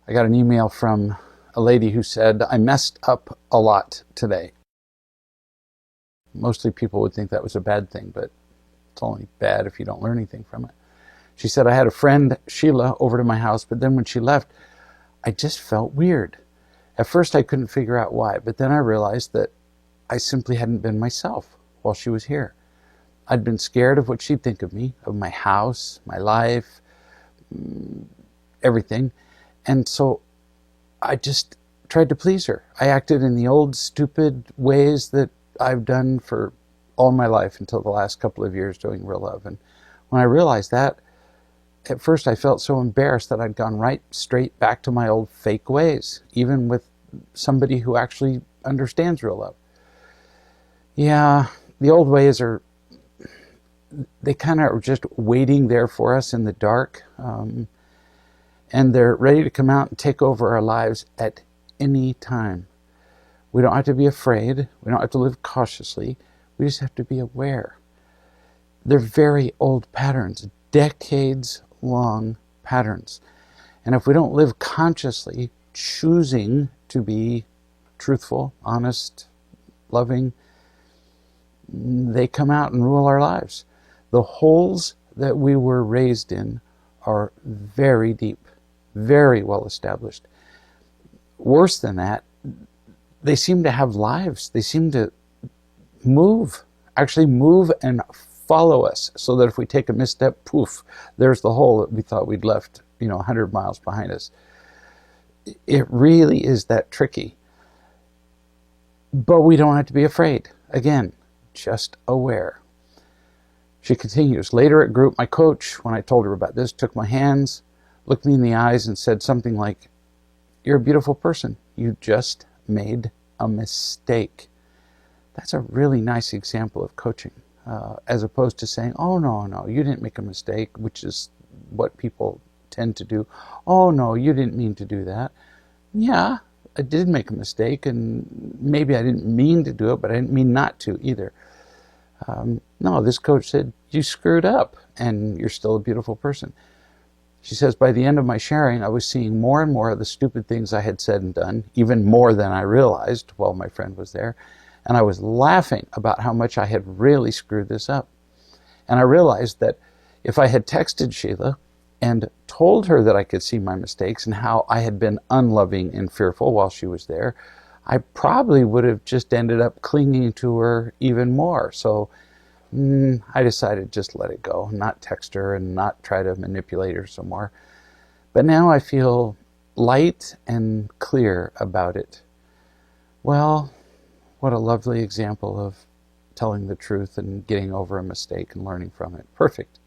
I got an email from a lady who said, I messed up a lot today. Mostly people would think that was a bad thing, but it's only bad if you don't learn anything from it. She said, I had a friend, Sheila, over to my house, but then when she left, I just felt weird. At first I couldn't figure out why, but then I realized that I simply hadn't been myself while she was here. I'd been scared of what she'd think of me, of my house, my life, everything. And so I just tried to please her. I acted in the old stupid ways that I've done for all my life until the last couple of years doing Real Love. And when I realized that, at first I felt so embarrassed that I'd gone right straight back to my old fake ways, even with somebody who actually understands Real Love. Yeah, the old ways they kind of are just waiting there for us in the dark. And they're ready to come out and take over our lives at any time. We don't have to be afraid. We don't have to live cautiously. We just have to be aware. They're very old patterns, decades-long patterns. And if we don't live consciously, choosing to be truthful, honest, loving, they come out and rule our lives. The holes that we were raised in are very deep, very well established. Worse than that, they seem to have lives. They seem to actually move and follow us, so that if we take a misstep, poof, there's the hole that we thought we'd left, 100 miles behind us. It really is that tricky. But we don't have to be afraid. Again, just aware. She continues, later at group, my coach, when I told her about this, took my hands, looked me in the eyes and said something like, you're a beautiful person. You just made a mistake. That's a really nice example of coaching, as opposed to saying, oh, no, you didn't make a mistake, which is what people tend to do. Oh, no, you didn't mean to do that. Yeah, I did make a mistake, and maybe I didn't mean to do it, but I didn't mean not to either. No, this coach said, you screwed up, and you're still a beautiful person. She says, by the end of my sharing, I was seeing more and more of the stupid things I had said and done, even more than I realized while my friend was there. And I was laughing about how much I had really screwed this up. And I realized that if I had texted Sheila and told her that I could see my mistakes and how I had been unloving and fearful while she was there, I probably would have just ended up clinging to her even more. So I decided just let it go, not text her and not try to manipulate her some more. But now I feel light and clear about it. Well, what a lovely example of telling the truth and getting over a mistake and learning from it. Perfect.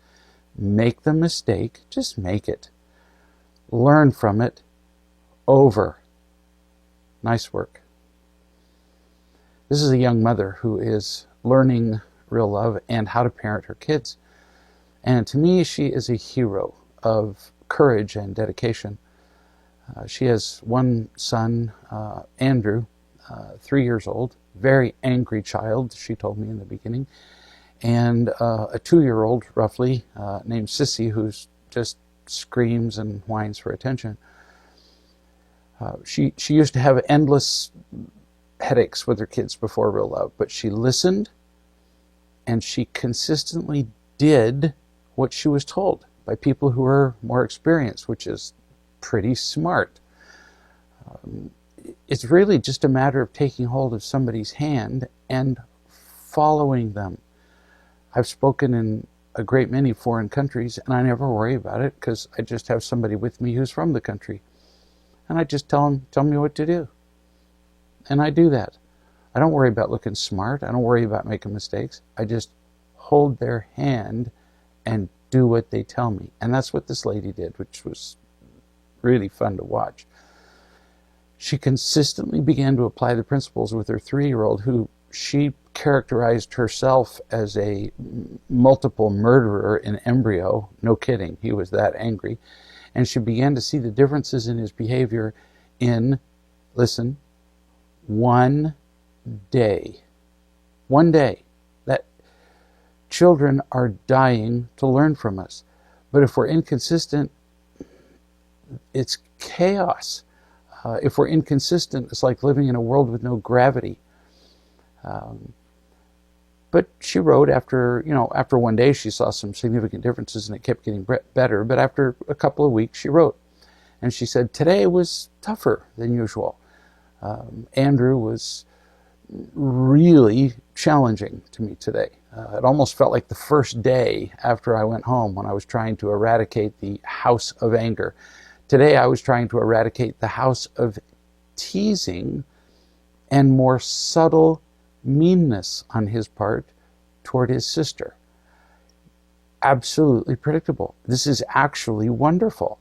Make the mistake, just make it. Learn from it. Over. Nice work. This is a young mother who is learning Real Love and how to parent her kids. And to me, she is a hero of courage and dedication. She has one son, Andrew, 3 years old, very angry child, she told me in the beginning, and a 2-year-old, roughly, named Sissy, who's just screams and whines for attention. She used to have endless headaches with her kids before Real Love, but she listened and she consistently did what she was told by people who were more experienced, which is pretty smart. It's really just a matter of taking hold of somebody's hand and following them. I've spoken in a great many foreign countries, and I never worry about it because I just have somebody with me who's from the country. And I just tell me what to do. And I do that. I don't worry about looking smart. I don't worry about making mistakes. I just hold their hand and do what they tell me. And that's what this lady did, which was really fun to watch. She consistently began to apply the principles with her 3-year-old, who she characterized herself as a multiple murderer in embryo. No kidding, he was that angry. And she began to see the differences in his behavior in, listen, one day. One day. That children are dying to learn from us. But if we're inconsistent, it's chaos. If we're inconsistent, it's like living in a world with no gravity. But she wrote after one day she saw some significant differences and it kept getting better. But after a couple of weeks, she wrote. And she said, today was tougher than usual. Andrew was really challenging to me today. It almost felt like the first day after I went home when I was trying to eradicate the house of anger. Today I was trying to eradicate the house of teasing and more subtle meanness on his part toward his sister. Absolutely predictable. This is actually wonderful.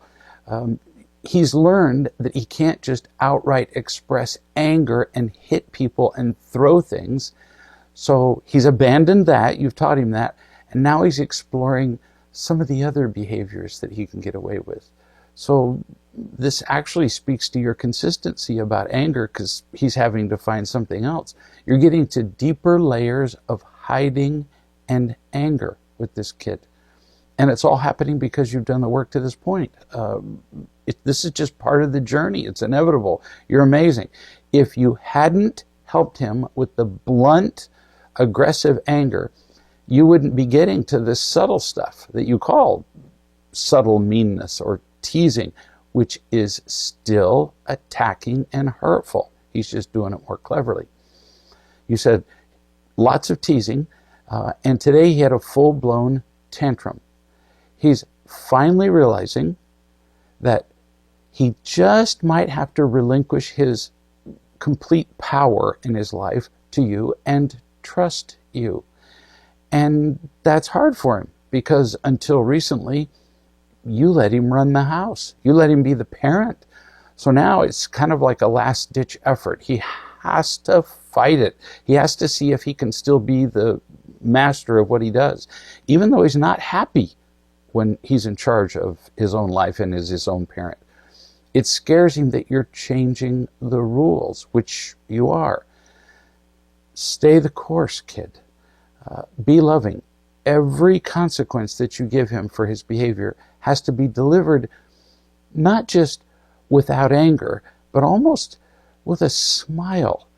He's learned that he can't just outright express anger and hit people and throw things. So he's abandoned that. You've taught him that. And now he's exploring some of the other behaviors that he can get away with. So this actually speaks to your consistency about anger because he's having to find something else. You're getting to deeper layers of hiding and anger with this kid. And it's all happening because you've done the work to this point. This is just part of the journey. It's inevitable. You're amazing. If you hadn't helped him with the blunt, aggressive anger, you wouldn't be getting to this subtle stuff that you call subtle meanness or teasing, which is still attacking and hurtful. He's just doing it more cleverly. You said lots of teasing, and today he had a full-blown tantrum. He's finally realizing that he just might have to relinquish his complete power in his life to you and trust you. And that's hard for him because until recently, you let him run the house. You let him be the parent. So now it's kind of like a last-ditch effort. He has to fight it. He has to see if he can still be the master of what he does, even though he's not happy when he's in charge of his own life and is his own parent. It scares him that you're changing the rules, which you are. Stay the course, kid. Be loving. Every consequence that you give him for his behavior has to be delivered not just without anger, but almost with a smile.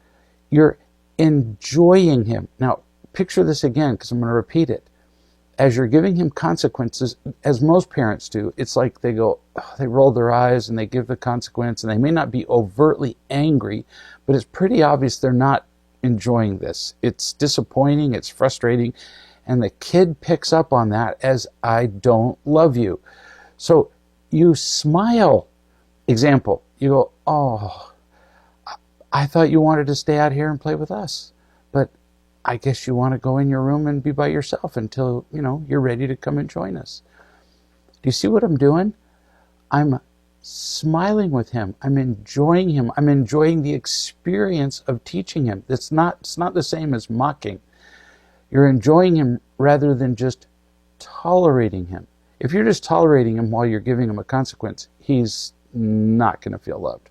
You're enjoying him. Now, picture this again, because I'm going to repeat it. As you're giving him consequences, as most parents do, it's like they roll their eyes and they give the consequence, and they may not be overtly angry, but it's pretty obvious they're not enjoying this. It's disappointing, it's frustrating, and the kid picks up on that as I don't love you. So you smile. Example, you go, oh, I thought you wanted to stay out here and play with us, but I guess you want to go in your room and be by yourself until, you're ready to come and join us. Do you see what I'm doing? I'm smiling with him. I'm enjoying him. I'm enjoying the experience of teaching him. It's not the same as mocking. You're enjoying him rather than just tolerating him. If you're just tolerating him while you're giving him a consequence, he's not going to feel loved.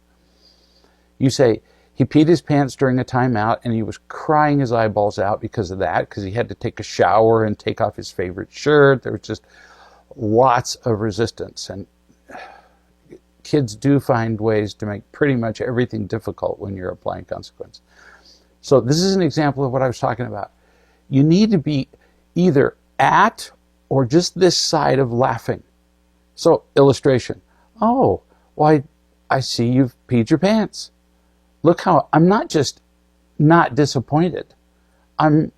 You say, he peed his pants during a timeout and he was crying his eyeballs out because of that, because he had to take a shower and take off his favorite shirt. There was just lots of resistance. And kids do find ways to make pretty much everything difficult when you're applying consequence. So this is an example of what I was talking about. You need to be either at or just this side of laughing. So illustration. Oh, well, I see you've peed your pants. Look how I'm not just not disappointed. I'm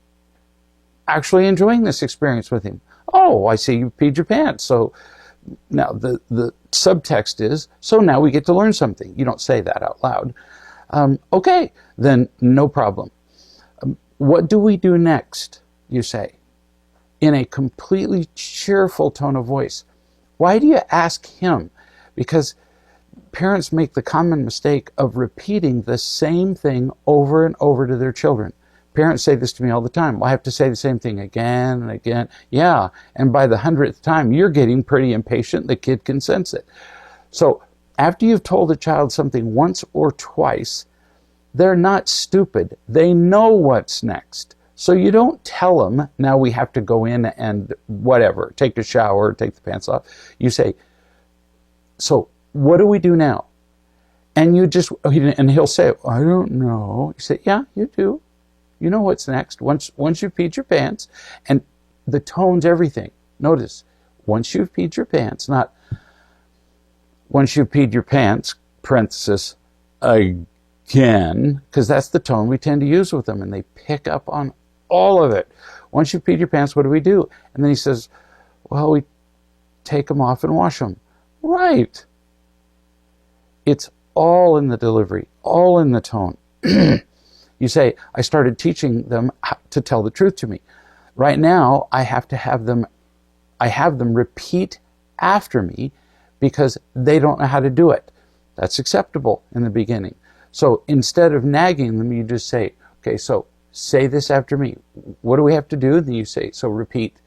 actually enjoying this experience with him. Oh, I see you peed your pants. So now the subtext is, so now we get to learn something. You don't say that out loud. Okay, then no problem. What do we do next, you say, in a completely cheerful tone of voice. Why do you ask him? Because parents make the common mistake of repeating the same thing over and over to their children. Parents say this to me all the time. Well, I have to say the same thing again and again. Yeah, and by the 100th time, you're getting pretty impatient. The kid can sense it. So after you've told a child something once or twice, they're not stupid. They know what's next. So you don't tell them, now we have to go in and whatever, take a shower, take the pants off. You say, so what do we do now? And and he'll say, I don't know. You say, yeah, you do. You know what's next. Once you've peed your pants, and the tone's everything. Notice, once you've peed your pants, not once you've peed your pants, parenthesis, again, because that's the tone we tend to use with them, and they pick up on all of it. Once you've peed your pants, what do? And then he says, well, we take them off and wash them. Right. It's all in the delivery, all in the tone. You say, I started teaching them to tell the truth to me. Right now, I have them repeat after me because they don't know how to do it. That's acceptable in the beginning. So instead of nagging them, you just say, okay, so say this after me. What do we have to do? And then you say, so repeat.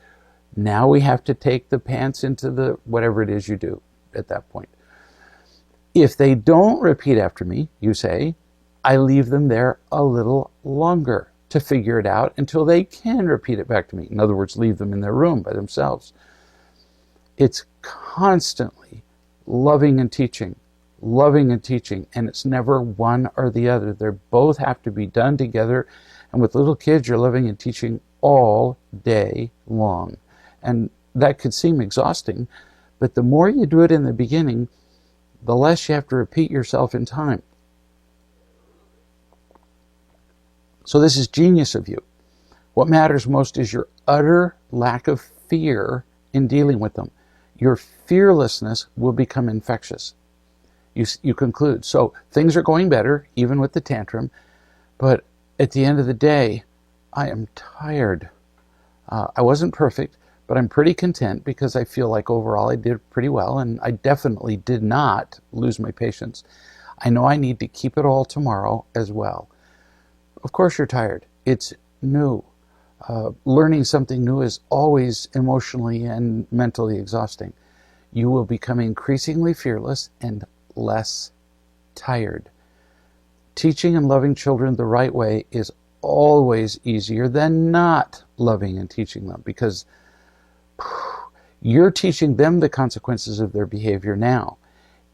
Now we have to take the pants into the whatever it is you do at that point. If they don't repeat after me, you say, I leave them there a little longer to figure it out until they can repeat it back to me. In other words, leave them in their room by themselves. It's constantly loving and teaching, and it's never one or the other. They both have to be done together. And with little kids, you're loving and teaching all day long. And that could seem exhausting, but the more you do it in the beginning, the less you have to repeat yourself in time. So this is genius of you. What matters most is your utter lack of fear in dealing with them. Your fearlessness will become infectious. You conclude, so things are going better, even with the tantrum, but at the end of the day, I am tired. I wasn't perfect, but I'm pretty content because I feel like overall I did pretty well, and I definitely did not lose my patience. I know I need to keep it all tomorrow as well. Of course you're tired. It's new. Learning something new is always emotionally and mentally exhausting. You will become increasingly fearless and less tired. Teaching and loving children the right way is always easier than not loving and teaching them, because you're teaching them the consequences of their behavior now.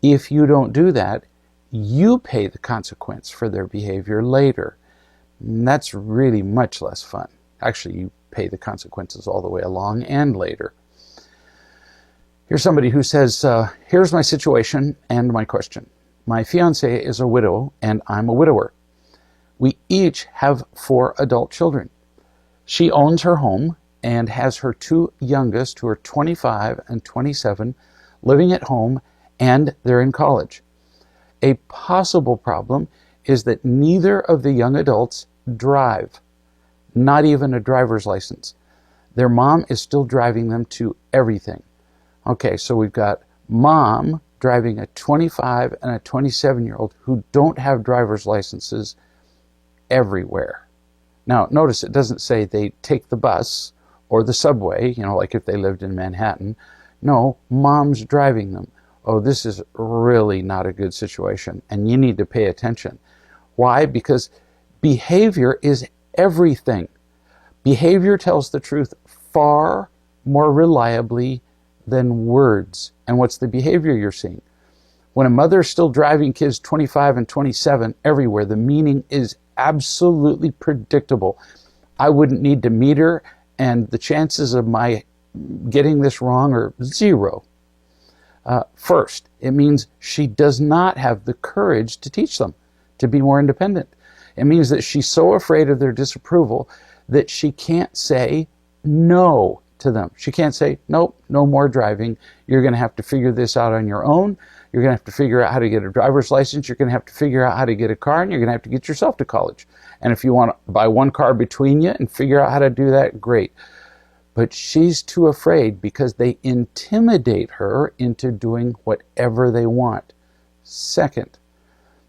If you don't do that, you pay the consequence for their behavior later. And that's really much less fun. Actually, you pay the consequences all the way along and later. Here's somebody who says, here's my situation and my question. My fiancée is a widow and I'm a widower. We each have 4 adult children. She owns her home and has her 2 youngest, who are 25 and 27, living at home, and they're in college. A possible problem is that neither of the young adults drive, not even a driver's license. Their mom is still driving them to everything. Okay, so we've got mom driving a 25 and a 27-year-old who don't have driver's licenses everywhere. Now, notice it doesn't say they take the bus or the subway, like if they lived in Manhattan. No, mom's driving them. Oh, this is really not a good situation, and you need to pay attention. Why? Because behavior is everything. Behavior tells the truth far more reliably than words. And what's the behavior you're seeing? When a mother is still driving kids 25 and 27 everywhere, the meaning is absolutely predictable. I wouldn't need to meet her, and the chances of my getting this wrong are 0. First, it means she does not have the courage to teach them to be more independent. It means that she's so afraid of their disapproval that she can't say no to them. She can't say, nope, no more driving. You're going to have to figure this out on your own. You're going to have to figure out how to get a driver's license. You're going to have to figure out how to get a car, and you're going to have to get yourself to college. And if you want to buy one car between you and figure out how to do that, great. But she's too afraid because they intimidate her into doing whatever they want. Second,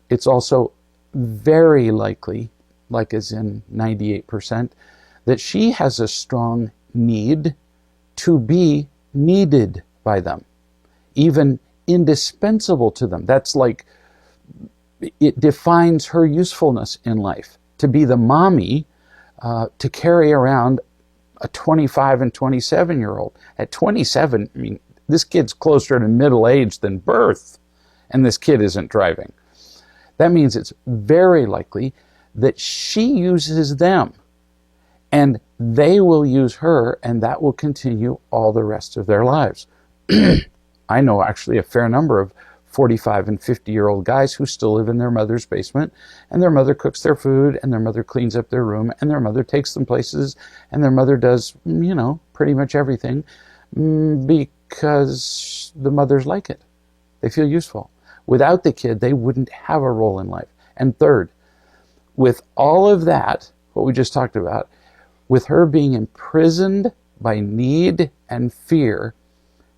it's also very likely, like as in 98%, that she has a strong need to be needed by them, even indispensable to them. That's like, it defines her usefulness in life, to be the mommy, to carry around a 25 and 27-year-old. At 27, this kid's closer to middle age than birth, and this kid isn't driving. That means it's very likely that she uses them, and they will use her, and that will continue all the rest of their lives. I know actually a fair number of 45 and 50-year-old guys who still live in their mother's basement, and their mother cooks their food, and their mother cleans up their room, and their mother takes them places, and their mother does, pretty much everything, because the mothers like it. They feel useful. Without the kid, they wouldn't have a role in life. And third, with all of that, what we just talked about, with her being imprisoned by need and fear,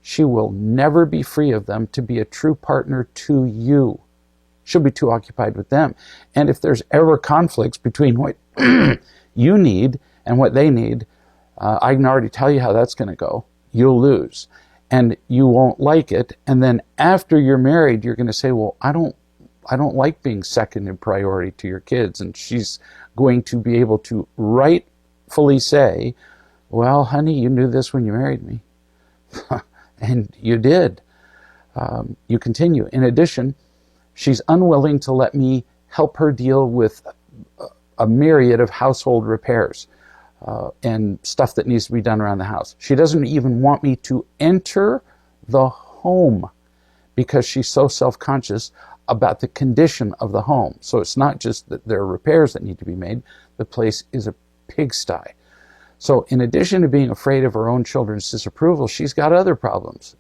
she will never be free of them to be a true partner to you. She'll be too occupied with them. And if there's ever conflicts between what you need and what they need, I can already tell you how that's going to go. You'll lose. And you won't like it. And then after you're married, you're going to say, well, I don't like being second in priority to your kids. And she's going to be able to rightfully say, well, honey, you knew this when you married me. And you did. You continue. In addition, she's unwilling to let me help her deal with a myriad of household repairs and stuff that needs to be done around the house. She doesn't even want me to enter the home because she's so self-conscious about the condition of the home. So it's not just that there are repairs that need to be made. The place is a pigsty. So in addition to being afraid of her own children's disapproval, she's got other problems.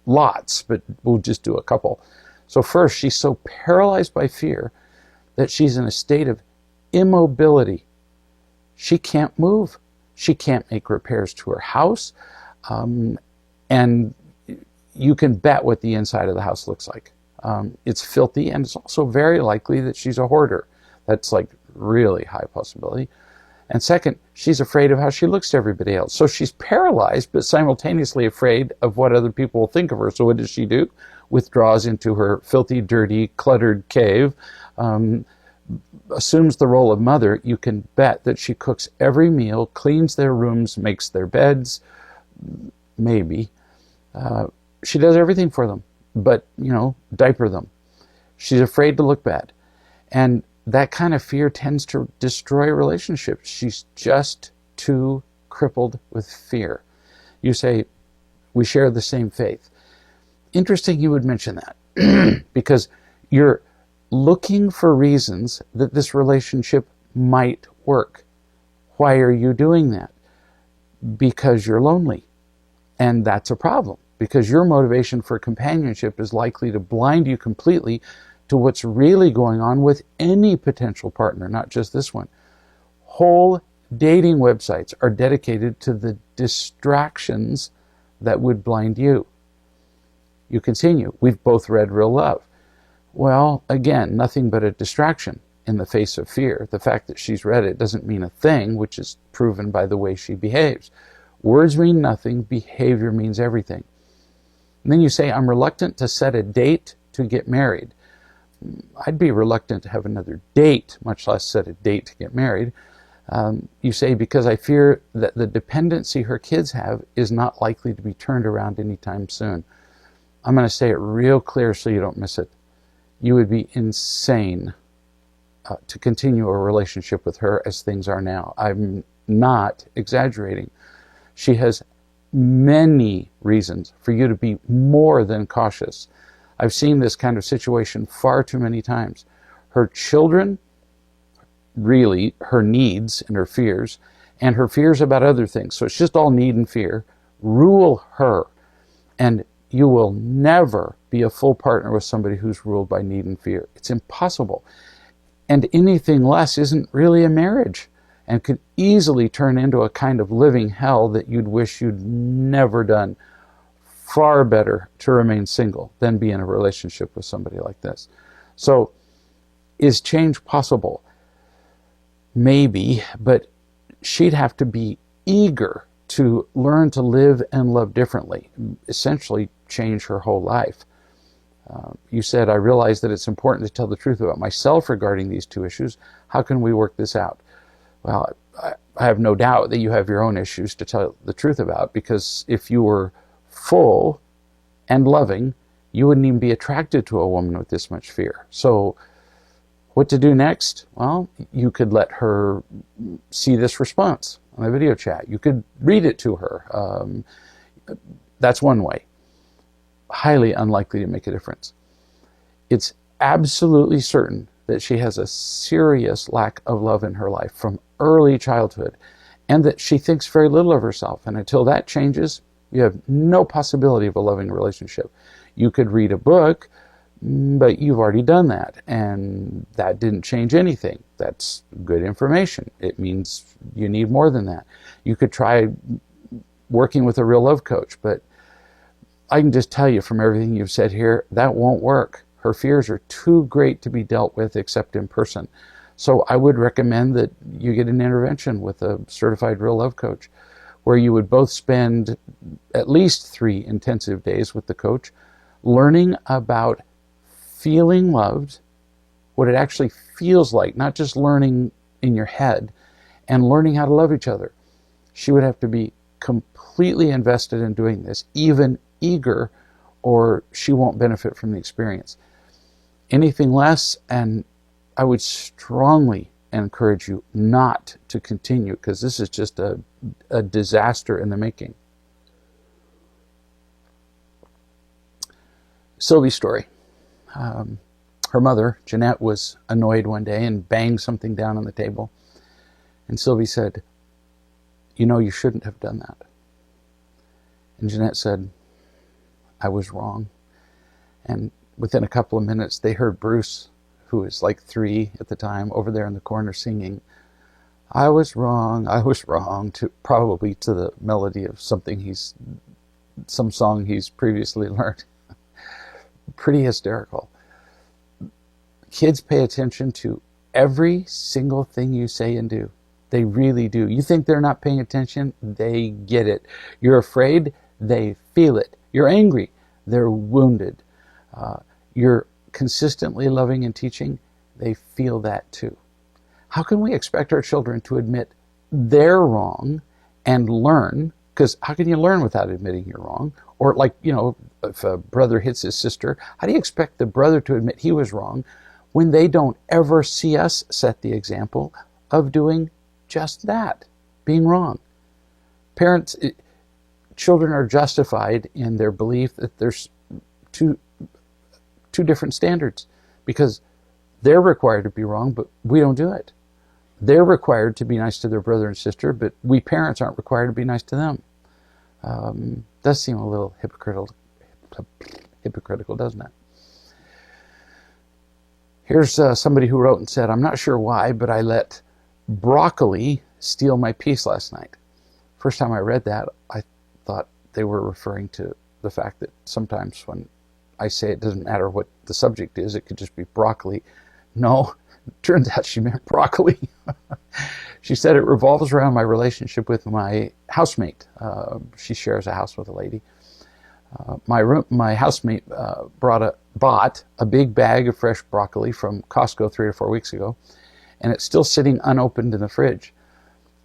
Lots, but we'll just do a couple. So first, she's so paralyzed by fear that she's in a state of immobility. She can't move. She can't make repairs to her house. And you can bet what the inside of the house looks like. It's filthy, and it's also very likely that she's a hoarder. That's like really high possibility. And second, she's afraid of how she looks to everybody else. So she's paralyzed, but simultaneously afraid of what other people will think of her. So what does she do? Withdraws into her filthy, dirty, cluttered cave, assumes the role of mother. You can bet that she cooks every meal, cleans their rooms, makes their beds, maybe. She does everything for them, but, diaper them. She's afraid to look bad. And that kind of fear tends to destroy relationships. She's just too crippled with fear. You say, we share the same faith. Interesting you would mention that because you're looking for reasons that this relationship might work. Why are you doing that? Because you're lonely. And that's a problem because your motivation for companionship is likely to blind you completely to what's really going on with any potential partner, not just this one. Whole dating websites are dedicated to the distractions that would blind you. You continue, we've both read Real Love. Well, again, nothing but a distraction in the face of fear. The fact that she's read it doesn't mean a thing, which is proven by the way she behaves. Words mean nothing, behavior means everything. And then you say, I'm reluctant to set a date to get married. I'd be reluctant to have another date, much less set a date to get married. You say, because I fear that the dependency her kids have is not likely to be turned around anytime soon. I'm going to say it real clear so you don't miss it. You would be insane to continue a relationship with her as things are now. I'm not exaggerating. She has many reasons for you to be more than cautious. I've seen this kind of situation far too many times. Her children, really, her needs and her fears about other things, so it's just all need and fear, rule her. And you will never be a full partner with somebody who's ruled by need and fear. It's impossible. And anything less isn't really a marriage and could easily turn into a kind of living hell that you'd wish you'd never done. Far better to remain single than be in a relationship with somebody like this. So, is change possible? Maybe, but she'd have to be eager to learn to live and love differently, essentially change her whole life. You said, I realize that it's important to tell the truth about myself regarding these two issues. How can we work this out? Well, I have no doubt that you have your own issues to tell the truth about, because if you were full and loving, you wouldn't even be attracted to a woman with this much fear. So What to do next? Well, you could let her see this response on a video chat. You could read it to her. That's one way. Highly unlikely to make a difference. It's absolutely certain that she has a serious lack of love in her life from early childhood, and that she thinks very little of herself. And until that changes, you have no possibility of a loving relationship. You could read a book, but you've already done that, and that didn't change anything. That's good information. It means you need more than that. You could try working with a real love coach, but I can just tell you from everything you've said here, that won't work. Her fears are too great to be dealt with except in person. So I would recommend that you get an intervention with a certified real love coach, where you would both spend at least 3 intensive days with the coach, learning about feeling loved, what it actually feels like, not just learning in your head, and learning how to love each other. She would have to be completely invested in doing this, even eager, or she won't benefit from the experience. Anything less, and I would strongly encourage you not to continue, because this is just a disaster in the making. Sylvie's story. Her mother, Jeanette, was annoyed one day and banged something down on the table. And Sylvie said, "You know, you shouldn't have done that." And Jeanette said, "I was wrong." And within a couple of minutes, they heard Bruce, who was like 3 at the time, over there in the corner singing, I was wrong, probably to the melody of some song he's previously learned. Pretty hysterical. Kids pay attention to every single thing you say and do. They really do. You think they're not paying attention? They get it. You're afraid? They feel it. You're angry? They're wounded. You're consistently loving and teaching? They feel that too. How can we expect our children to admit they're wrong and learn? Because how can you learn without admitting you're wrong? Or like, if a brother hits his sister, how do you expect the brother to admit he was wrong when they don't ever see us set the example of doing just that, being wrong? Children are justified in their belief that there's two different standards, because they're required to be wrong, but we don't do it. They're required to be nice to their brother and sister, but we parents aren't required to be nice to them. Does seem a little hypocritical, doesn't it? Here's somebody who wrote and said, I'm not sure why, but I let broccoli steal my peace last night. First time I read that, I thought they were referring to the fact that sometimes when I say it doesn't matter what the subject is, it could just be broccoli. No, it turns out she meant broccoli. She said it revolves around my relationship with my housemate. She shares a house with a lady. My housemate bought a big bag of fresh broccoli from Costco 3 or 4 weeks ago, and it's still sitting unopened in the fridge.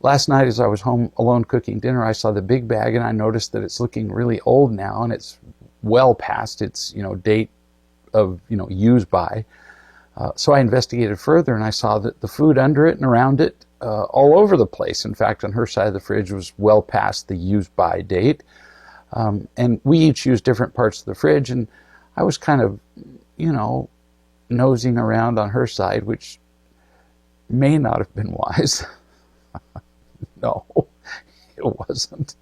Last night, as I was home alone cooking dinner, I saw the big bag, and I noticed that it's looking really old now, and it's well past its date of use by. So I investigated further, and I saw that the food under it and around it, all over the place. In fact, on her side of the fridge was well past the use by date. And we each use different parts of the fridge, and I was kind of, nosing around on her side, which may not have been wise. No, it wasn't.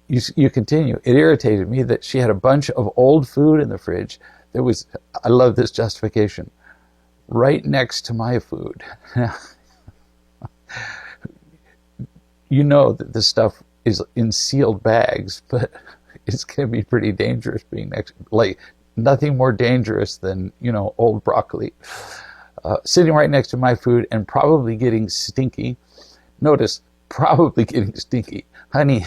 You continue. It irritated me that she had a bunch of old food in the fridge that was, I love this justification, right next to my food. You know that the stuff is in sealed bags, but it's going to be pretty dangerous being next, like nothing more dangerous than, old broccoli. Sitting right next to my food and probably getting stinky. Notice, probably getting stinky. Honey,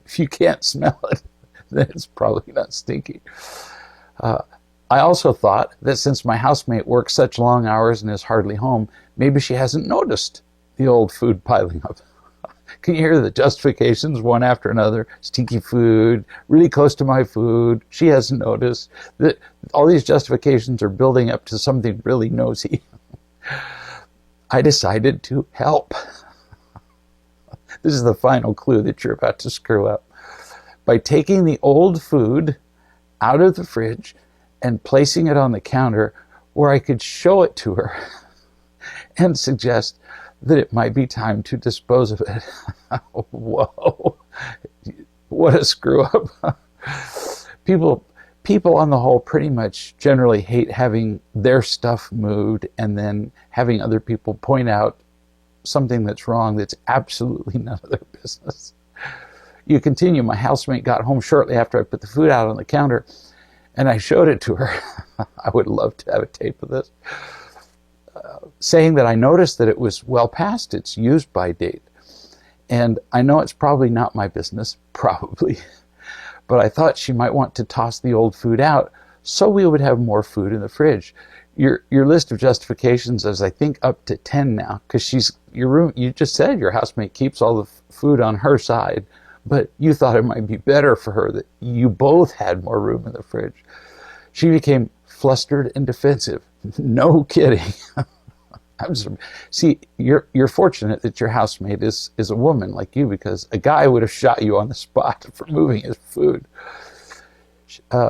if you can't smell it, then it's probably not stinky. I also thought that since my housemate works such long hours and is hardly home, maybe she hasn't noticed the old food piling up. Can you hear the justifications one after another? Stinky food, really close to my food. She hasn't noticed. That all these justifications are building up to something really nosy. I decided to help. This is the final clue that you're about to screw up. By taking the old food out of the fridge and placing it on the counter where I could show it to her and suggest that it might be time to dispose of it. Whoa, what a screw up. People on the whole pretty much generally hate having their stuff moved and then having other people point out something that's wrong that's absolutely none of their business. You continue. My housemate got home shortly after I put the food out on the counter, and I showed it to her. I would love to have a tape of this. Saying that I noticed that it was well past its use-by date. And I know it's probably not my business, probably, but I thought she might want to toss the old food out so we would have more food in the fridge. Your list of justifications is, I think, up to 10 now, because you just said your housemate keeps all the food on her side, but you thought it might be better for her that you both had more room in the fridge. She became flustered and defensive. No kidding. See, you're fortunate that your housemate is a woman like you, because a guy would have shot you on the spot for moving his food.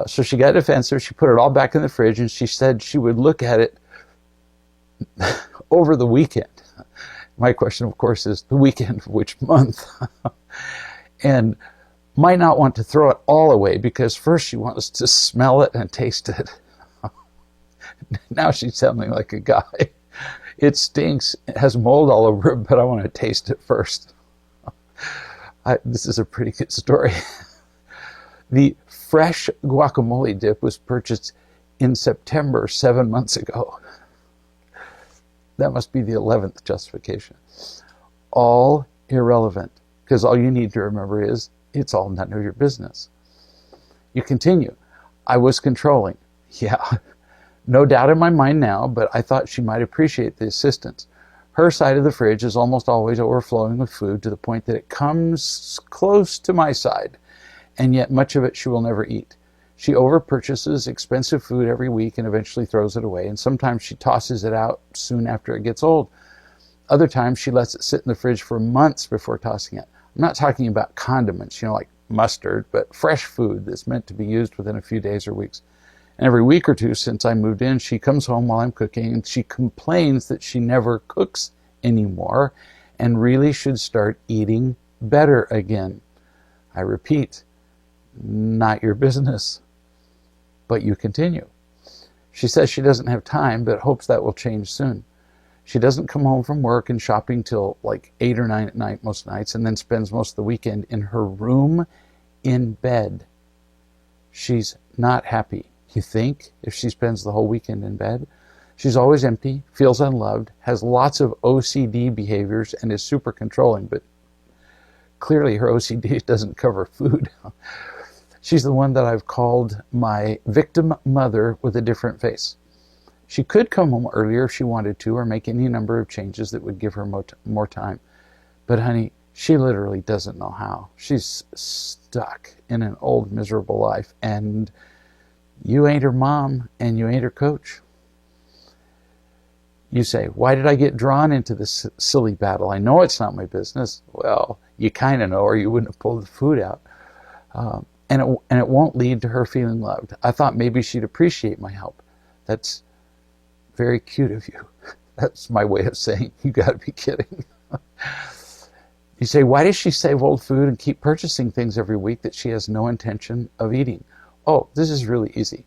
So she got defensive. She put it all back in the fridge, and she said she would look at it over the weekend. My question, of course, is the weekend of which month? And might not want to throw it all away, because first she wants to smell it and taste it. Now she's sounding like a guy. It stinks. It has mold all over it, but I want to taste it first. This is a pretty good story. The fresh guacamole dip was purchased in September 7 months ago. That must be the 11th justification. All irrelevant, because all you need to remember is it's all none of your business. You continue. I was controlling. Yeah, no doubt in my mind now, but I thought she might appreciate the assistance. Her side of the fridge is almost always overflowing with food to the point that it comes close to my side, and yet much of it she will never eat. She overpurchases expensive food every week and eventually throws it away, and sometimes she tosses it out soon after it gets old. Other times she lets it sit in the fridge for months before tossing it. I'm not talking about condiments, like mustard, but fresh food that's meant to be used within a few days or weeks. And every week or two since I moved in, she comes home while I'm cooking and she complains that she never cooks anymore and really should start eating better again. I repeat, not your business, but you continue. She says she doesn't have time, but hopes that will change soon. She doesn't come home from work and shopping till like 8 or 9 at night most nights, and then spends most of the weekend in her room in bed. She's not happy. You think, if she spends the whole weekend in bed? She's always empty, feels unloved, has lots of OCD behaviors, and is super controlling, but clearly her OCD doesn't cover food. She's the one that I've called my victim mother with a different face. She could come home earlier if she wanted to, or make any number of changes that would give her more time. But honey, she literally doesn't know how. She's stuck in an old, miserable life, and you ain't her mom, and you ain't her coach. You say, why did I get drawn into this silly battle? I know it's not my business. Well, you kind of know, or you wouldn't have pulled the food out. And it won't lead to her feeling loved. I thought maybe she'd appreciate my help. That's very cute of you. That's my way of saying, you got to be kidding. You say, why does she save old food and keep purchasing things every week that she has no intention of eating? Oh, this is really easy.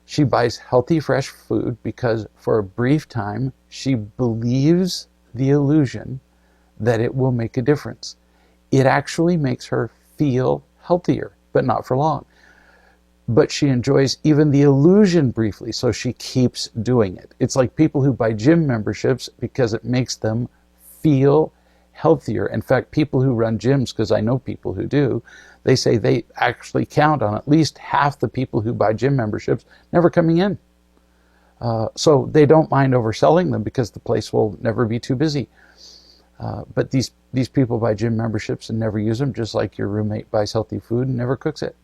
She buys healthy, fresh food because for a brief time, she believes the illusion that it will make a difference. It actually makes her feel healthier, but not for long. But she enjoys even the illusion briefly, so she keeps doing it. It's like people who buy gym memberships because it makes them feel healthier. In fact, people who run gyms, because I know people who do, they say they actually count on at least half the people who buy gym memberships never coming in. So they don't mind overselling them because the place will never be too busy. But these people buy gym memberships and never use them, just like your roommate buys healthy food and never cooks it.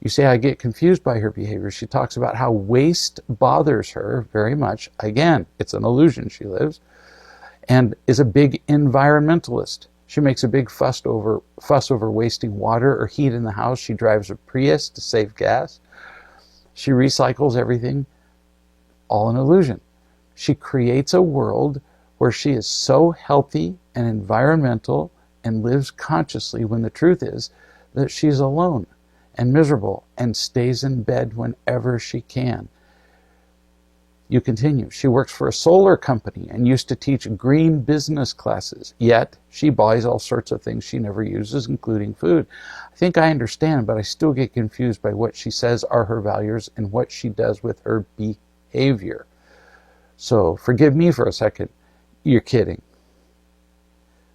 You say, I get confused by her behavior. She talks about how waste bothers her very much. Again, it's an illusion she lives. And is a big environmentalist. She makes a big fuss over wasting water or heat in the house. She drives a Prius to save gas. She recycles everything. All an illusion. She creates a world where she is so healthy and environmental and lives consciously, when the truth is that she's alone and miserable and stays in bed whenever she can. You continue. She works for a solar company and used to teach green business classes, yet she buys all sorts of things she never uses, including food. I think I understand, but I still get confused by what she says are her values and what she does with her behavior. So forgive me for a second. You're kidding.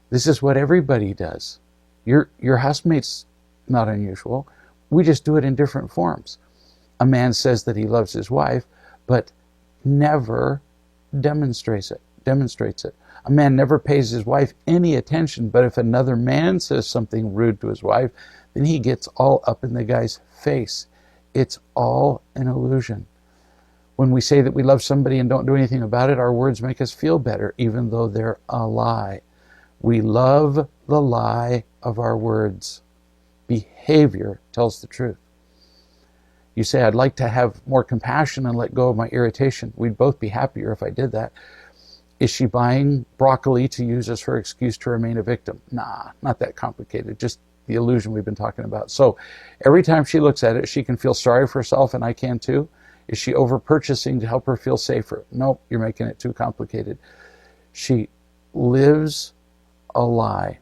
This is what everybody does. Your housemate's not unusual. We just do it in different forms. A man says that he loves his wife, but never demonstrates it. A man never pays his wife any attention, but if another man says something rude to his wife, then he gets all up in the guy's face. It's all an illusion. When we say that we love somebody and don't do anything about it, our words make us feel better, even though they're a lie. We love the lie of our words. Behavior tells the truth. You say, I'd like to have more compassion and let go of my irritation. We'd both be happier if I did that. Is she buying broccoli to use as her excuse to remain a victim? Nah, not that complicated. Just the illusion we've been talking about. So every time she looks at it, she can feel sorry for herself, and I can too. Is she over-purchasing to help her feel safer? Nope, you're making it too complicated. She lives a lie.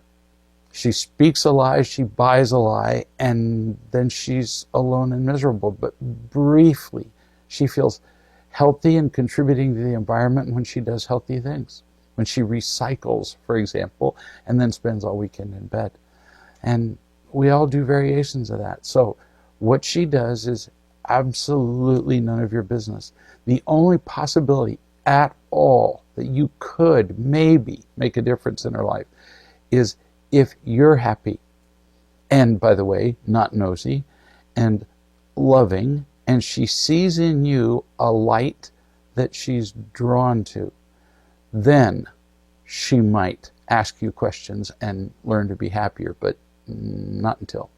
She speaks a lie, she buys a lie, and then she's alone and miserable. But briefly, she feels healthy and contributing to the environment when she does healthy things. When she recycles, for example, and then spends all weekend in bed. And we all do variations of that. So what she does is absolutely none of your business. The only possibility at all that you could maybe make a difference in her life is if you're happy, and by the way, not nosy, and loving, and she sees in you a light that she's drawn to, then she might ask you questions and learn to be happier, but not until.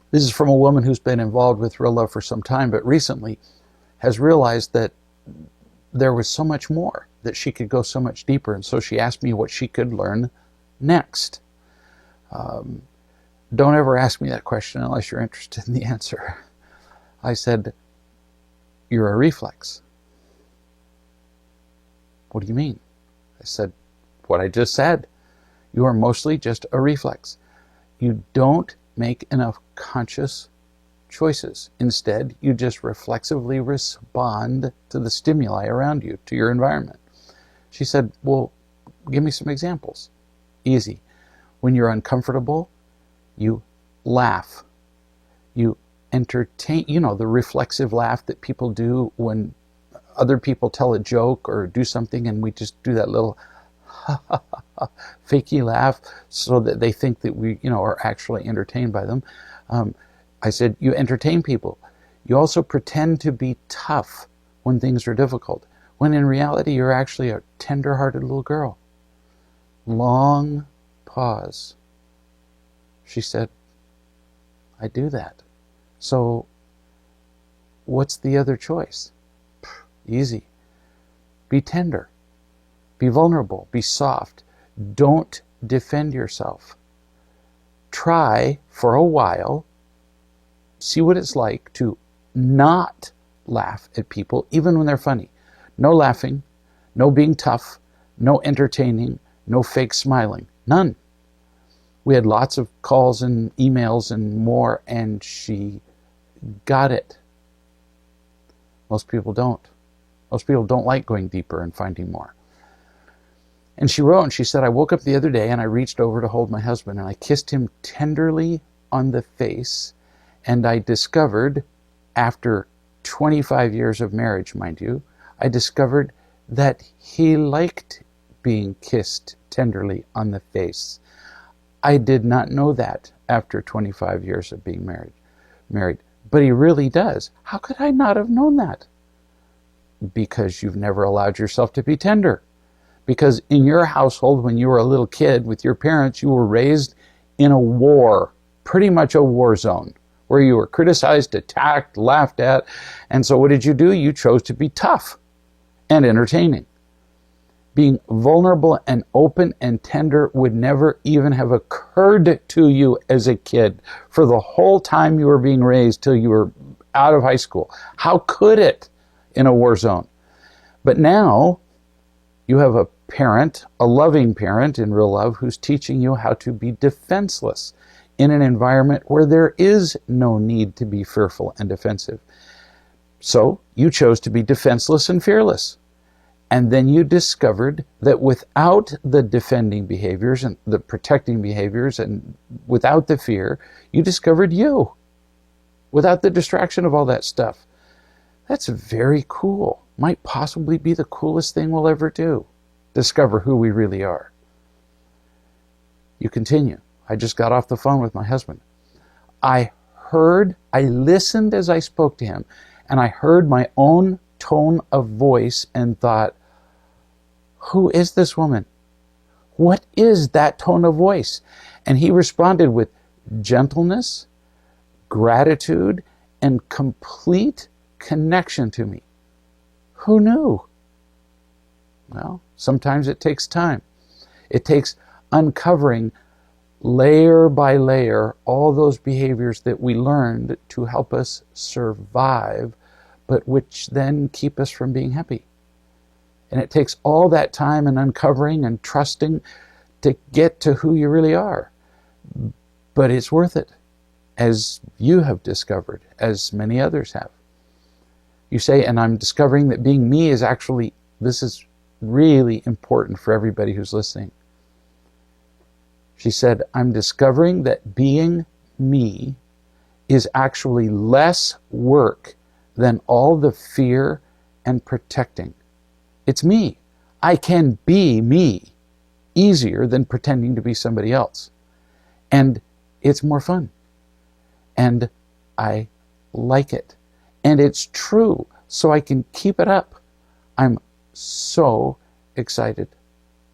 This is from a woman who's been involved with real love for some time, but recently has realized that there was so much more, that she could go so much deeper. And so she asked me what she could learn next. Don't ever ask me that question unless you're interested in the answer. I said, you're a reflex. What do you mean? I said, what I just said. You are mostly just a reflex. You don't make enough conscious choices. Instead, you just reflexively respond to the stimuli around you, to your environment. She said, well, give me some examples. Easy. When you're uncomfortable, you laugh. You entertain, the reflexive laugh that people do when other people tell a joke or do something, and we just do that little fakey laugh so that they think that we, are actually entertained by them. I said, you entertain people. You also pretend to be tough when things are difficult, when in reality you're actually a tender-hearted little girl. Long pause. She said, I do that. So what's the other choice? Easy. Be tender. Be vulnerable. Be soft. Don't defend yourself. Try for a while, see what it's like to not laugh at people, even when they're funny. No laughing, no being tough, no entertaining, no fake smiling. None. We had lots of calls and emails and more, and she got it. Most people don't. Most people don't like going deeper and finding more. And she wrote, and she said, I woke up the other day and I reached over to hold my husband and I kissed him tenderly on the face, and I discovered, after 25 years of marriage, mind you, I discovered that he liked being kissed tenderly on the face. I did not know that after 25 years of being married. But he really does. How could I not have known that? Because you've never allowed yourself to be tender. Because in your household, when you were a little kid with your parents, you were raised in a war, pretty much a war zone, where you were criticized, attacked, laughed at. And so what did you do? You chose to be tough and entertaining. Being vulnerable and open and tender would never even have occurred to you as a kid for the whole time you were being raised till you were out of high school. How could it in a war zone? But now you have a parent, a loving parent in real love, who's teaching you how to be defenseless in an environment where there is no need to be fearful and defensive. So you chose to be defenseless and fearless. And then you discovered that without the defending behaviors and the protecting behaviors and without the fear, you discovered you. Without the distraction of all that stuff. That's very cool. Might possibly be the coolest thing we'll ever do. Discover who we really are. You continue. I just got off the phone with my husband. I listened as I spoke to him, and I heard my own tone of voice and thought, who is this woman? What is that tone of voice? And he responded with gentleness, gratitude, and complete connection to me. Who knew? Well, sometimes it takes time. It takes uncovering layer by layer all those behaviors that we learned to help us survive, but which then keep us from being happy. And it takes all that time and uncovering and trusting to get to who you really are. But it's worth it, as you have discovered, as many others have. You say, and I'm discovering that being me is actually, this is really important for everybody who's listening. She said, I'm discovering that being me is actually less work than all the fear and protecting. It's me. I can be me easier than pretending to be somebody else. And it's more fun. And I like it. And it's true, so I can keep it up. I'm so excited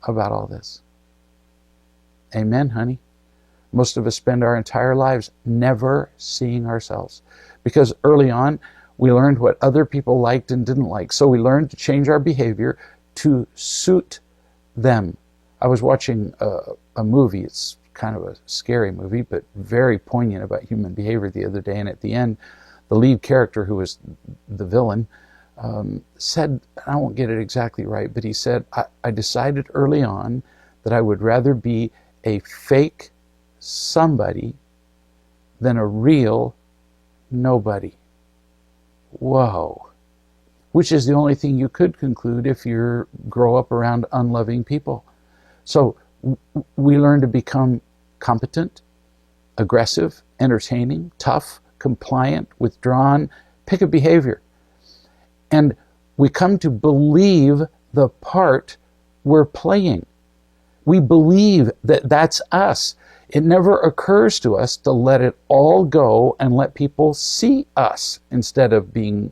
about all this. Amen, honey. Most of us spend our entire lives never seeing ourselves. Because early on, we learned what other people liked and didn't like. So we learned to change our behavior to suit them. I was watching a movie. It's kind of a scary movie, but very poignant about human behavior the other day. And at the end, the lead character, who was the villain, said, I won't get it exactly right, but he said, I decided early on that I would rather be a fake somebody than a real nobody. Whoa. Which is the only thing you could conclude if you grow up around unloving people. So we learn to become competent, aggressive, entertaining, tough, compliant, withdrawn, pick a behavior. And we come to believe the part we're playing. We believe that that's us. It never occurs to us to let it all go and let people see us instead of being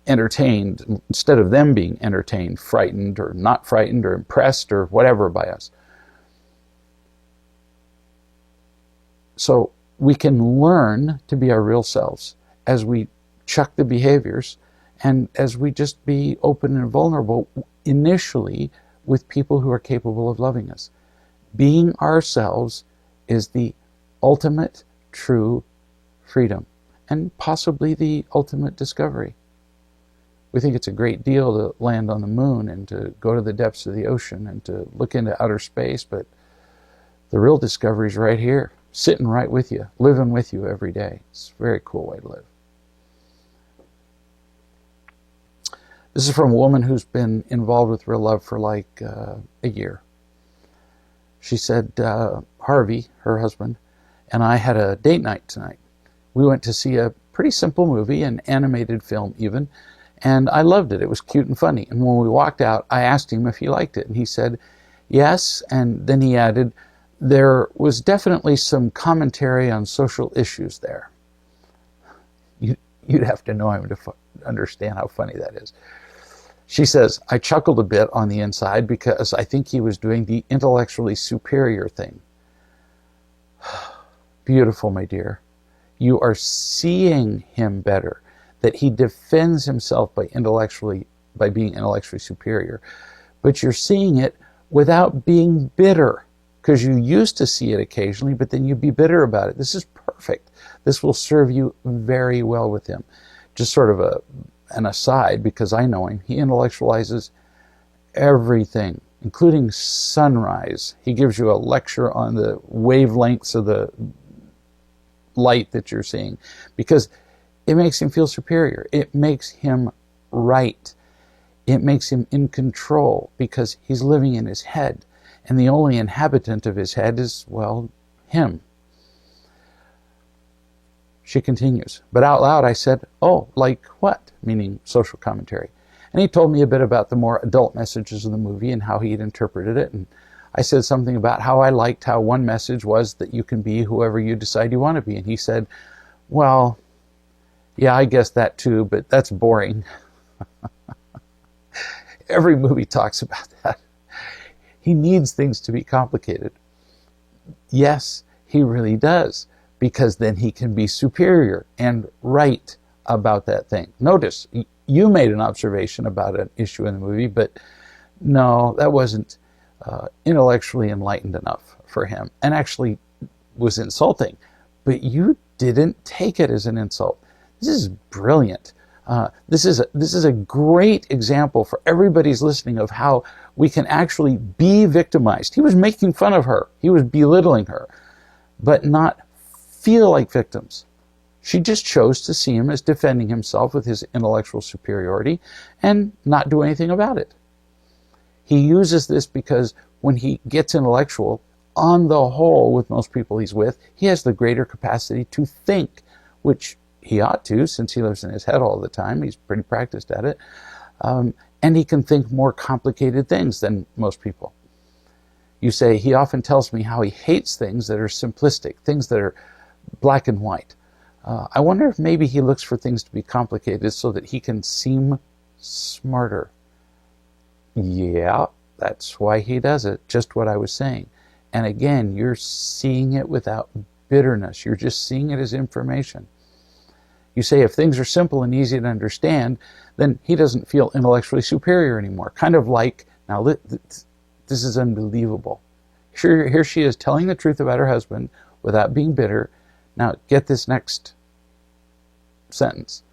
entertained, instead of them being entertained, frightened or not frightened or impressed or whatever by us. So we can learn to be our real selves as we chuck the behaviors and as we just be open and vulnerable initially with people who are capable of loving us. Being ourselves is the ultimate true freedom and possibly the ultimate discovery. We think it's a great deal to land on the moon and to go to the depths of the ocean and to look into outer space, but the real discovery is right here, sitting right with you, living with you every day. It's a very cool way to live. This is from a woman who's been involved with real love for like a year. She said, Harvey, her husband, and I had a date night tonight. We went to see a pretty simple movie, an animated film even, And I loved it. It was cute and funny. And when we walked out, I asked him if he liked it. And he said, yes. And then he added, there was definitely some commentary on social issues there. You'd have to know him to understand how funny that is. She says, I chuckled a bit on the inside because I think he was doing the intellectually superior thing. Beautiful, my dear. You are seeing him better, that he defends himself by being intellectually superior. But you're seeing it without being bitter, because you used to see it occasionally, but then you'd be bitter about it. This is perfect. This will serve you very well with him. Just sort of an aside, because I know him. He intellectualizes everything, including sunrise. He gives you a lecture on the wavelengths of the light that you're seeing, because it makes him feel superior. It makes him right. It makes him in control, because he's living in his head. And the only inhabitant of his head is, well, him. She continues. But out loud I said, oh, like what? Meaning social commentary. And he told me a bit about the more adult messages of the movie and how he had interpreted it. And I said something about how I liked how one message was that you can be whoever you decide you want to be. And he said, well, yeah, I guess that too, but that's boring. Every movie talks about that. He needs things to be complicated. Yes, he really does, because then he can be superior and right about that thing. Notice, you made an observation about an issue in the movie, but no, that wasn't intellectually enlightened enough for him, and actually was insulting. But you didn't take it as an insult. This is brilliant. This is a great example for everybody's listening of how we can actually be victimized. He was making fun of her. He was belittling her, but not feel like victims. She just chose to see him as defending himself with his intellectual superiority and not do anything about it. He uses this because when he gets intellectual, on the whole, with most people he's with, he has the greater capacity to think, which he ought to, since he lives in his head all the time. He's pretty practiced at it. And he can think more complicated things than most people. You say, he often tells me how he hates things that are simplistic, things that are black and white. I wonder if maybe he looks for things to be complicated so that he can seem smarter. Yeah, that's why he does it, just what I was saying. And again, you're seeing it without bitterness. You're just seeing it as information. You say if things are simple and easy to understand, then he doesn't feel intellectually superior anymore. Kind of like, now this is unbelievable. Here she is telling the truth about her husband without being bitter. Now get this next sentence.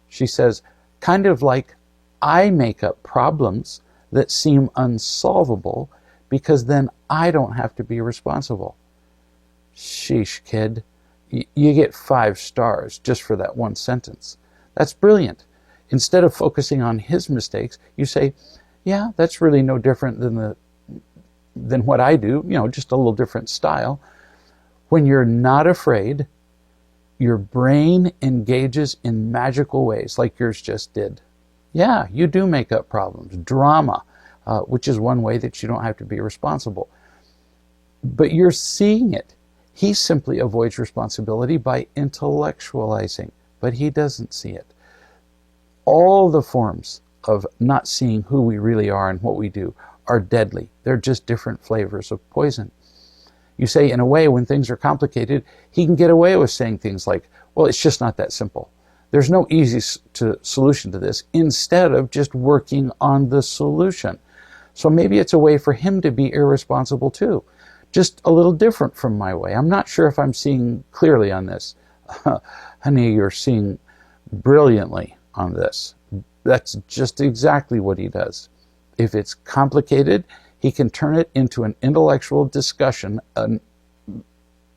She says, kind of like I make up problems that seem unsolvable because then I don't have to be responsible. Sheesh, kid. You get 5 stars just for that one sentence. That's brilliant. Instead of focusing on his mistakes, you say, yeah, that's really no different than what I do, just a little different style. When you're not afraid, your brain engages in magical ways like yours just did. Yeah, you do make up problems. Drama, which is one way that you don't have to be responsible. But you're seeing it. He simply avoids responsibility by intellectualizing, but he doesn't see it. All the forms of not seeing who we really are and what we do are deadly. They're just different flavors of poison. You say, in a way, when things are complicated, he can get away with saying things like, well, it's just not that simple. There's no easy solution to this, instead of just working on the solution. So maybe it's a way for him to be irresponsible too. Just a little different from my way. I'm not sure if I'm seeing clearly on this. Honey, you're seeing brilliantly on this. That's just exactly what he does. If it's complicated, he can turn it into an intellectual discussion, an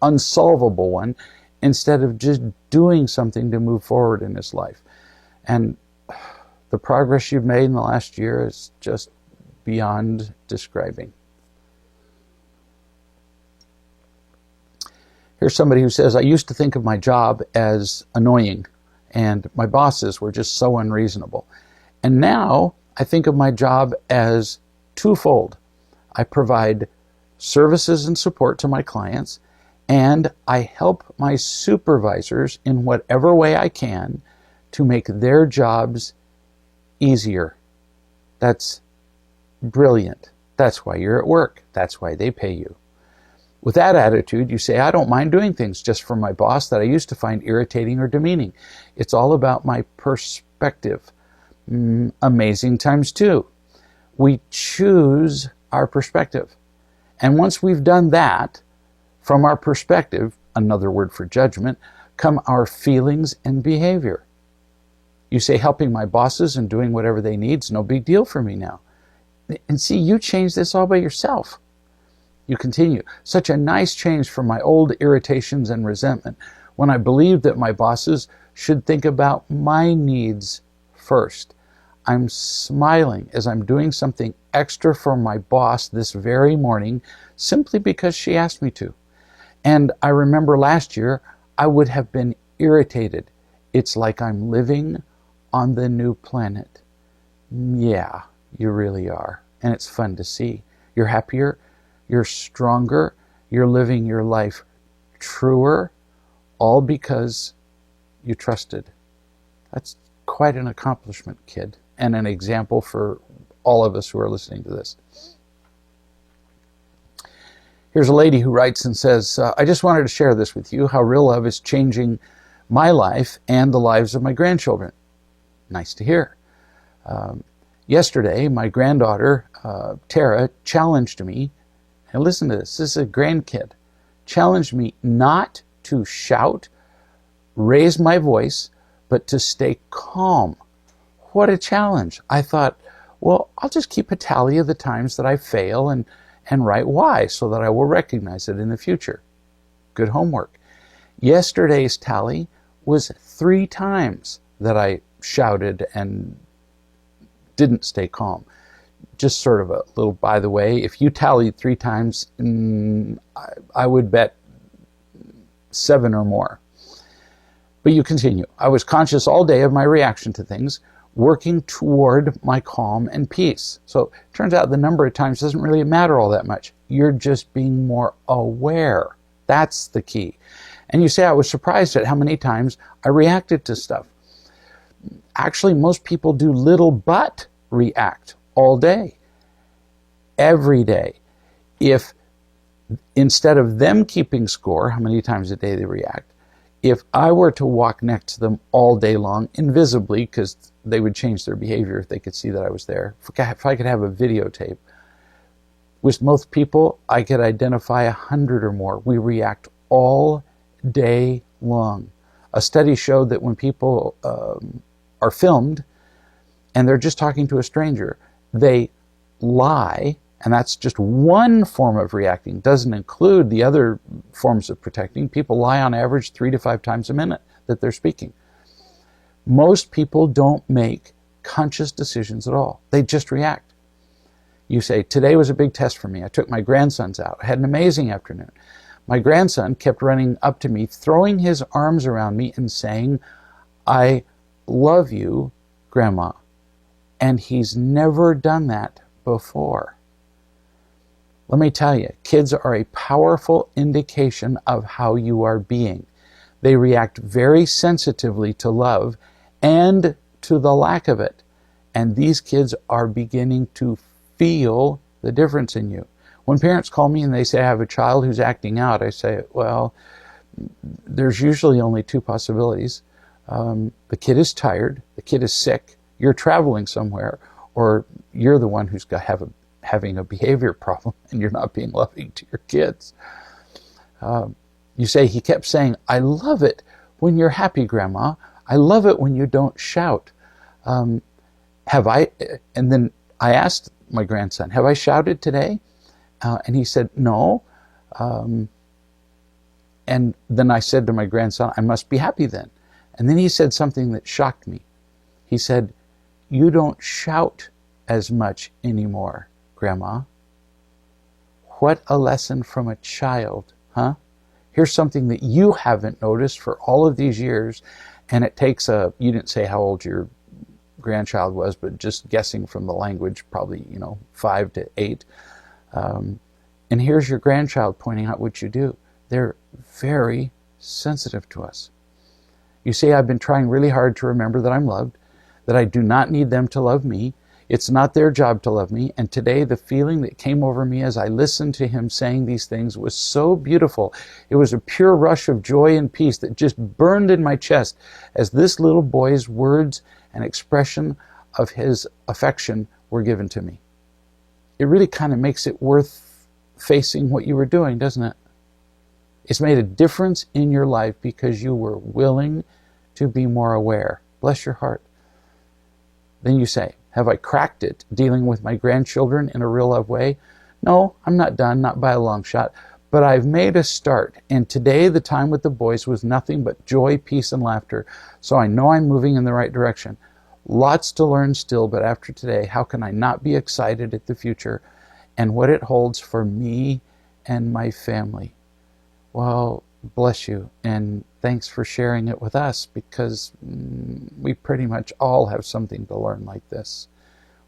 unsolvable one, instead of just doing something to move forward in his life. And the progress you've made in the last year is just beyond describing. Here's somebody who says, I used to think of my job as annoying And my bosses were just so unreasonable. And now I think of my job as twofold. I provide services and support to my clients, and I help my supervisors in whatever way I can to make their jobs easier. That's brilliant. That's why you're at work. That's why they pay you. With that attitude, you say, I don't mind doing things just for my boss that I used to find irritating or demeaning. It's all about my perspective. Amazing times two. We choose our perspective. And once we've done that, from our perspective, another word for judgment, come our feelings and behavior. You say, helping my bosses and doing whatever they need is no big deal for me now. And see, you changed this all by yourself. You continue, such a nice change from my old irritations and resentment when I believed that my bosses should think about my needs first. I'm smiling as I'm doing something extra for my boss this very morning simply because she asked me to. And I remember last year I would have been irritated. It's like I'm living on the new planet. Yeah, you really are. And it's fun to see. You're happier, you're stronger, you're living your life truer, all because you trusted. That's quite an accomplishment, kid, and an example for all of us who are listening to this. Here's a lady who writes and says, I just wanted to share this with you, how real love is changing my life and the lives of my grandchildren. Nice to hear. Yesterday, my granddaughter, Tara, challenged me, and listen to this is a grandkid, challenged me not to shout, raise my voice, but to stay calm. What a challenge. I thought, well, I'll just keep a tally of the times that I fail and write why so that I will recognize it in the future. Good homework. Yesterday's tally was 3 times that I shouted and didn't stay calm. Just sort of a little by the way, if you tallied 3 times, I would bet 7 or more. But you continue. I was conscious all day of my reaction to things, working toward my calm and peace. So it turns out the number of times doesn't really matter all that much. You're just being more aware. That's the key. And you say, I was surprised at how many times I reacted to stuff. Actually, most people do little but react all day, every day. If instead of them keeping score, how many times a day they react, if I were to walk next to them all day long, invisibly, because they would change their behavior if they could see that I was there, if I could have a videotape, with most people, I could identify 100 or more. We react all day long. A study showed that when people are filmed and they're just talking to a stranger, they lie, and that's just one form of reacting. Doesn't include the other forms of protecting. People lie on average 3 to 5 times a minute that they're speaking. Most people don't make conscious decisions at all. They just react. You say, today was a big test for me. I took my grandsons out. I had an amazing afternoon. My grandson kept running up to me, throwing his arms around me and saying, I love you, Grandma. And he's never done that before. Let me tell you, kids are a powerful indication of how you are being. They react very sensitively to love and to the lack of it. And these kids are beginning to feel the difference in you. When parents call me and they say, I have a child who's acting out, I say, well, there's usually only 2 possibilities. The kid is tired, the kid is sick, you're traveling somewhere, or you're the one who's having a behavior problem and you're not being loving to your kids. You say, he kept saying, I love it when you're happy, Grandma. I love it when you don't shout. And then I asked my grandson, have I shouted today? And he said, no. And then I said to my grandson, I must be happy then. And then he said something that shocked me. He said, you don't shout as much anymore, Grandma. What a lesson from a child, huh? Here's something that you haven't noticed for all of these years, And it takes you didn't say how old your grandchild was, but just guessing from the language, probably, 5 to 8. And here's your grandchild pointing out what you do. They're very sensitive to us. You say, I've been trying really hard to remember that I'm loved, that I do not need them to love me. It's not their job to love me. And today the feeling that came over me as I listened to him saying these things was so beautiful. It was a pure rush of joy and peace that just burned in my chest as this little boy's words and expression of his affection were given to me. It really kind of makes it worth facing what you were doing, doesn't it? It's made a difference in your life because you were willing to be more aware. Bless your heart. Then you say, have I cracked it dealing with my grandchildren in a real love way? No, I'm not done, not by a long shot, but I've made a start. And today the time with the boys was nothing but joy, peace, and laughter. So I know I'm moving in the right direction. Lots to learn still, but after today, how can I not be excited at the future and what it holds for me and my family? Well, bless you, and thanks for sharing it with us, because we pretty much all have something to learn like this.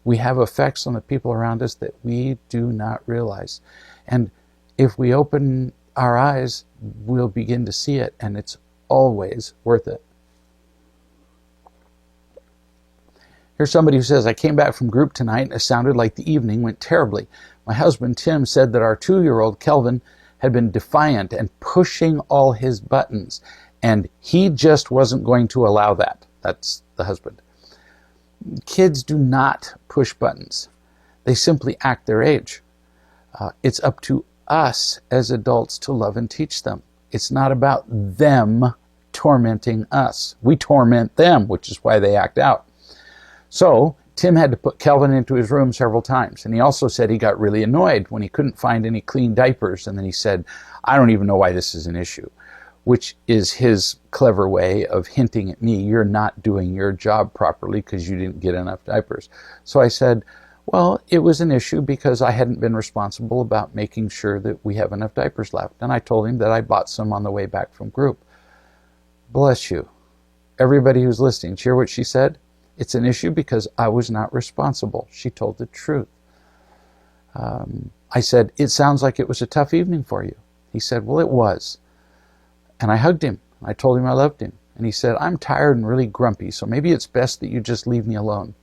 We have effects on the people around us that we do not realize. And if we open our eyes, we'll begin to see it, and it's always worth it. Here's somebody who says, I came back from group tonight and it sounded like the evening went terribly. My husband, Tim, said that our 2-year-old, Kelvin, had been defiant and pushing all his buttons, and he just wasn't going to allow that. That's the husband. Kids do not push buttons. They simply act their age. It's up to us as adults to love and teach them. It's not about them tormenting us. We torment them, which is why they act out. So Tim had to put Kelvin into his room several times. And he also said he got really annoyed when he couldn't find any clean diapers. And then he said, I don't even know why this is an issue, which is his clever way of hinting at me, you're not doing your job properly because you didn't get enough diapers. So I said, well, it was an issue because I hadn't been responsible about making sure that we have enough diapers left. And I told him that I bought some on the way back from group. Bless you. Everybody who's listening, hear what she said? It's an issue because I was not responsible. She told the truth. I said, it sounds like it was a tough evening for you. He said, well, it was. And I hugged him. I told him I loved him. And he said, I'm tired and really grumpy, so maybe it's best that you just leave me alone.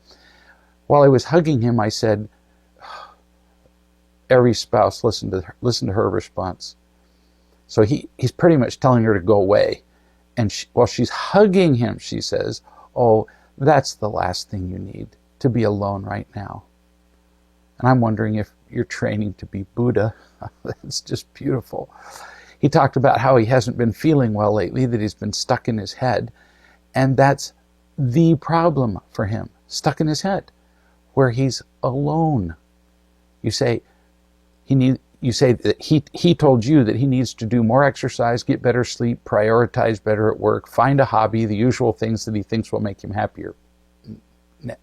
While I was hugging him, I said, every spouse listen to her response. So he's pretty much telling her to go away. And while she's hugging him, she says, oh, that's the last thing you need, to be alone right now. And I'm wondering if you're training to be Buddha. That's just beautiful. He talked about how he hasn't been feeling well lately, that he's been stuck in his head. And that's the problem for him, stuck in his head, where he's alone. You say that he told you that he needs to do more exercise, get better sleep, prioritize better at work, find a hobby, the usual things that he thinks will make him happier.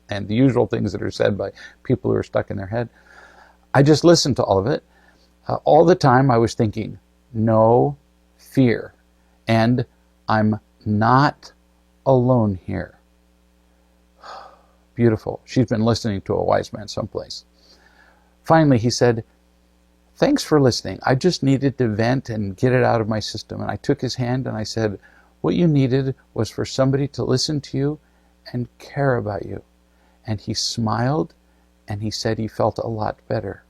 And the usual things that are said by people who are stuck in their head. I just listened to all of it. All the time I was thinking, no fear. And I'm not alone here. Beautiful. She's been listening to a wise man someplace. Finally, he said, thanks for listening. I just needed to vent and get it out of my system. And I took his hand and I said, what you needed was for somebody to listen to you and care about you. And he smiled and he said he felt a lot better.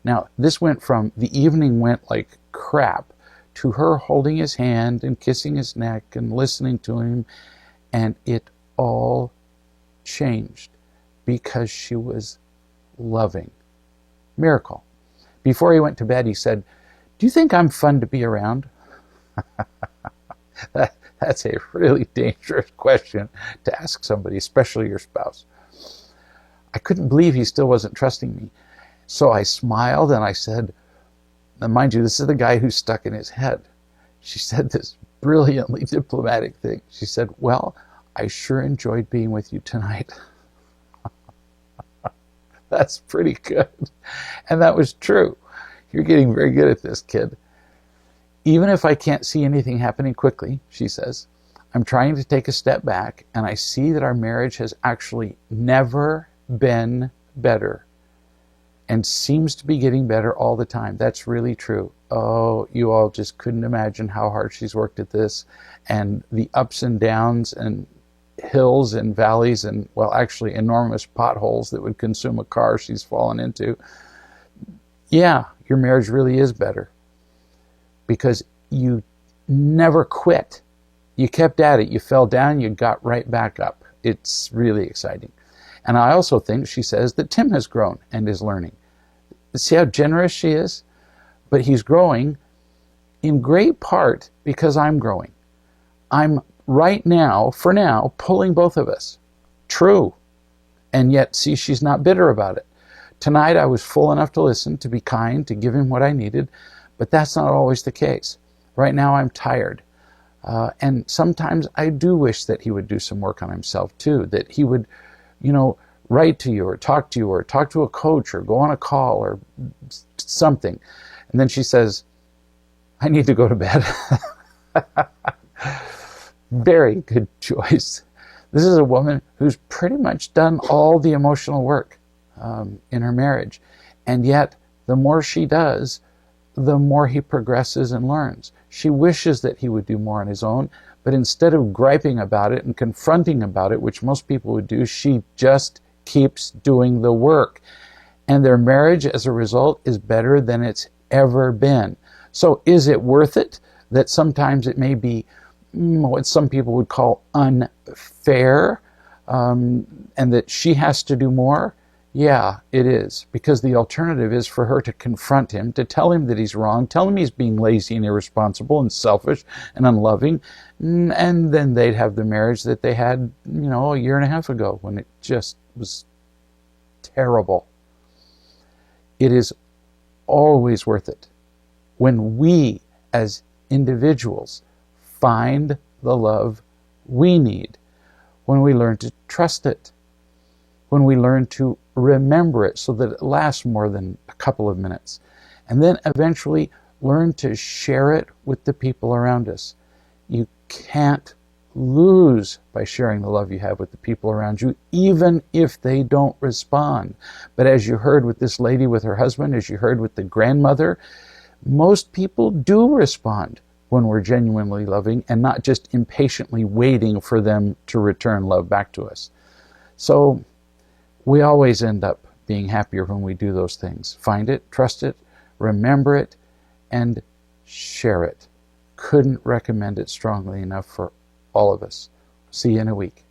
Now, this went from the evening went like crap to her holding his hand and kissing his neck and listening to him. And it all changed because she was loving. Miracle. Before he went to bed, he said, do you think I'm fun to be around? That's a really dangerous question to ask somebody, especially your spouse. I couldn't believe he still wasn't trusting me. So I smiled and I said, now mind you, this is the guy who's stuck in his head. She said this brilliantly diplomatic thing. She said, well, I sure enjoyed being with you tonight. That's pretty good. And that was true. You're getting very good at this, kid. Even if I can't see anything happening quickly, she says, I'm trying to take a step back, and I see that our marriage has actually never been better and seems to be getting better all the time. That's really true. Oh, you all just couldn't imagine how hard she's worked at this, and the ups and downs and hills and valleys and, well, actually enormous potholes that would consume a car she's fallen into. Yeah, your marriage really is better because you never quit. You kept at it. You fell down, you got right back up. It's really exciting. And I also think she says that Tim has grown and is learning. See how generous she is? But he's growing in great part because I'm growing. I'm right now, for now, pulling both of us. True. And yet, see, she's not bitter about it. Tonight I was full enough to listen, to be kind, to give him what I needed, but that's not always the case. Right now I'm tired. And sometimes I do wish that he would do some work on himself too, that he would, write to you or talk to a coach or go on a call or something. And then she says, I need to go to bed. Very good choice. This is a woman who's pretty much done all the emotional work in her marriage. And yet, the more she does, the more he progresses and learns. She wishes that he would do more on his own, but instead of griping about it and confronting about it, which most people would do, she just keeps doing the work. And their marriage, as a result, is better than it's ever been. So is it worth it that sometimes it may be what some people would call unfair, and that she has to do more? Yeah, it is, because the alternative is for her to confront him, to tell him that he's wrong, tell him he's being lazy and irresponsible and selfish and unloving, and then they'd have the marriage that they had, a year and a half ago when it just was terrible. It is always worth it when we as individuals find the love we need, when we learn to trust it, when we learn to remember it so that it lasts more than a couple of minutes, and then eventually learn to share it with the people around us. You can't lose by sharing the love you have with the people around you, even if they don't respond. But as you heard with this lady with her husband, as you heard with the grandmother, most people do respond when we're genuinely loving and not just impatiently waiting for them to return love back to us. So we always end up being happier when we do those things. Find it, trust it, remember it, and share it. Couldn't recommend it strongly enough for all of us. See you in a week.